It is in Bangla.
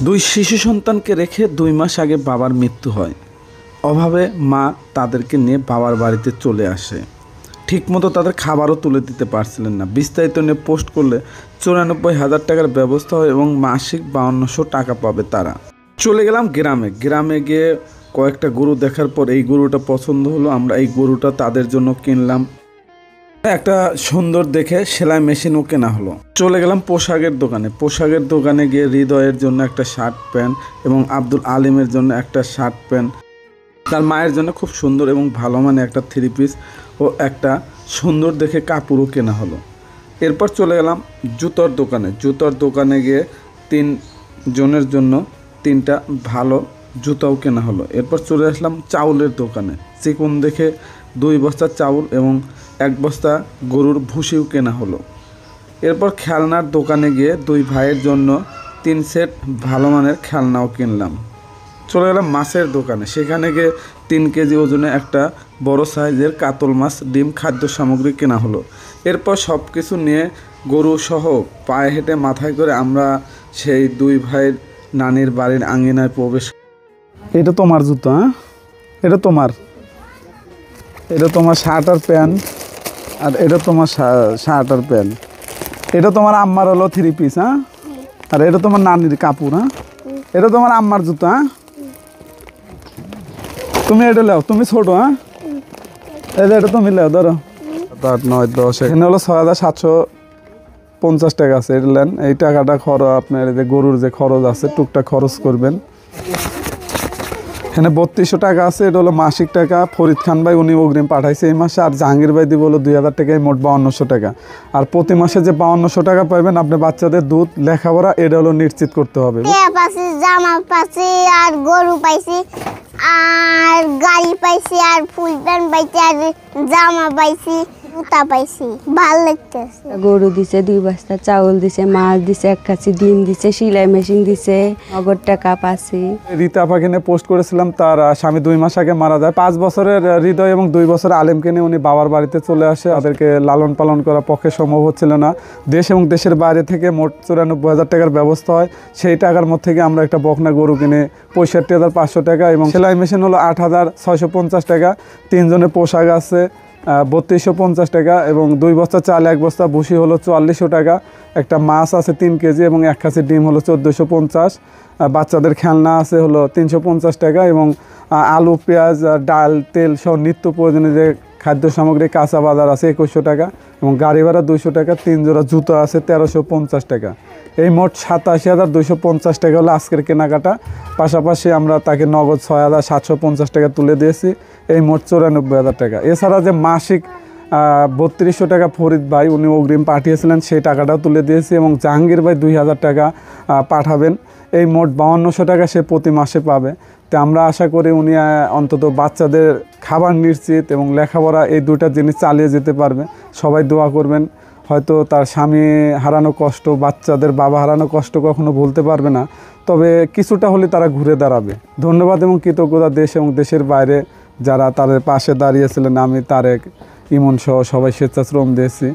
দুই শিশু সন্তানকে রেখে 2 মাস আগে বাবার মৃত্যু হয়। অভাবে মা তাদেরকে নিয়ে বাবার বাড়িতে চলে আসে। ঠিকমতো তাদের খাবারও তুলে দিতে পারছিলেন না। বিস্তারিত নিয়ে পোস্ট করলে 94,000 টাকার ব্যবস্থা হয় এবং মাসিক 5200 টাকা পাবে তারা। চলে গেলাম গ্রামে গিয়ে কয়েকটা গরু দেখার পর এই গরুটা পছন্দ হলো। আমরা এই গরুটা তাদের জন্য কিনলাম। একটা সুন্দর দেখে সেলাই মেশিনও কেনা হলো। চলে গেলাম পোশাকের দোকানে গিয়ে হৃদয়ের জন্য একটা শার্ট প্যান্ট এবং আব্দুল আলিমের জন্য একটা শার্ট প্যান্ট, তার মায়ের জন্য খুব সুন্দর এবং ভালো মানে একটা 3 পিস ও একটা সুন্দর দেখে কাপড়ও কেনা হলো। এরপর চলে গেলাম জুতোর দোকানে গিয়ে 3 জনের জন্য 3টা ভালো জুতাও কেনা হলো। এরপর চলে আসলাম চাউলের দোকানে। চিকন দেখে 2 বস্তা চাউল এবং 1 বস্তা গরুর ভুসিও কেনা হলো। এরপর খেলনার দোকানে গিয়ে 2 ভাইয়ের জন্য 3 সেট ভালো মানের খেলনাও কিনলাম। চলে গেলাম মাছের দোকানে। সেখানে গিয়ে 3 কেজি ওজনে একটা বড় সাইজের কাতল মাছ, ডিম, খাদ্য সামগ্রী কেনা হলো। এরপর সব কিছু নিয়ে গরু সহ পায়ে হেঁটে মাথায় করে আমরা সেই 2 ভাইয়ের নানির বাড়ির আঙিনায় প্রবেশ। এটা তোমার জুতো? হ্যাঁ, এটা তোমার শার্ট আর প্যান্ট, আর এটা তোমার শার্ট আর প্যান্ট। এটা তোমার আম্মার হলো 3 পিস। হ্যাঁ, আর এটা তোমার নানির কাপড়। হ্যাঁ, এটা তোমার আম্মার জুতো। হ্যাঁ, তুমি এটা লেও, তুমি ছোট। হ্যাঁ, এটা তুমি লেও, ধরো 8, 9, 10। এখানে হলো 6,750 টাকা আছে। এটা নেন, এই টাকাটা খরচ আপনার যে গরুর যে খরচ আছে টুকটাক খরচ করবেন। এখানে 3200 টাকা আছে, এটা হলো মাসিক টাকা। ফরিদ খান ভাই উনি অগ্রিম পাঠাইছে এই মাসে, আর জাহাঙ্গীর ভাই দিব হলো 2000 টাকায়, মোট 5200 টাকা। আর প্রতি মাসে যে 5200 টাকা পাবেন আপনি বাচ্চাদের দুধ, লেখাপড়া এটা হলো নিশ্চিত করতে হবে। জামা পাইছি আর গরু পাইছি আর গাড়ি পাইছি আর ফুল প্যান্ট পাইছি আর জামা পাইছি, জুতা পাইছি, ভালো লাগতেছে। গরু দিছে, 2 বস্তা চাউল দিছে, মাছ দিছে, 1 কাছি ডিম দিছে, সেলাই মেশিন দিছে, নগদ টাকা পাচ্ছি। রীতা আপাকে নিয়ে পোস্ট করেছিলাম, তার স্বামী 2 মাস আগে মারা যায়। 5 বছরের হৃদয় এবং 2 বছরের আলেমকে নিয়ে উনি বাবার বাড়িতে চলে আসে। তাদেরকে লালন পালন করা পক্ষে সম্ভব হচ্ছিল না। দেশ এবং দেশের বাইরে থেকে মোট 94,000 টাকার ব্যবস্থা হয়। সেই টাকার মধ্যে থেকে আমরা একটা বকনা গরু কিনে 65,500 টাকা এবং সেলাই মেশিন হলো 8,650 টাকা। 3 জনের পোশাক আছে 3250 টাকা এবং 2 বস্তা চাল, 1 বস্তা ভুসি হলো 4400 টাকা। একটা মাছ আছে 3 কেজি এবং 1 কাছি ডিম হলো 1450। বাচ্চাদের খেলনা আছে হলো 350 টাকা এবং আলু, পেঁয়াজ, ডাল, তেল সহ নিত্য প্রয়োজনীয় যে খাদ্য সামগ্রী কাঁচা বাজার আছে 2100 টাকা এবং গাড়ি ভাড়া 200 টাকা। 3 জোড়া জুতো আছে 1350 টাকা। এই মোট 87,250 টাকা হলো আজকের কেনাকাটা। পাশাপাশি আমরা তাকে নগদ 6,750 টাকা তুলে দিয়েছি। এই মোট 94,000 টাকা। এছাড়া যে মাসিক 3200 টাকা ফরিদ ভাই উনি অগ্রিম পাঠিয়েছিলেন, সেই টাকাটাও তুলে দিয়েছি এবং জাহাঙ্গীর ভাই 2000 টাকা পাঠাবেন। এই মোট 5200 টাকা সে প্রতি মাসে পাবে। তো আমরা আশা করি উনি অন্তত বাচ্চাদের খাবার নিশ্চিত এবং লেখাপড়া এই 2টা জিনিস চালিয়ে যেতে পারবে। সবাই দোয়া করবেন। হয়তো তার স্বামী হারানো কষ্ট, বাচ্চাদের বাবা হারানো কষ্ট কখনো ভুলতে পারবে না, তবে কিছুটা হলে তারা ঘুরে দাঁড়াবে। ধন্যবাদ এবং কৃতজ্ঞতা দেশ এবং দেশের বাইরে যারা তাদের পাশে দাঁড়িয়েছিলেন। আমি, তারেক, ইমন সহ সবাই স্বেচ্ছাশ্রম দিয়েছি।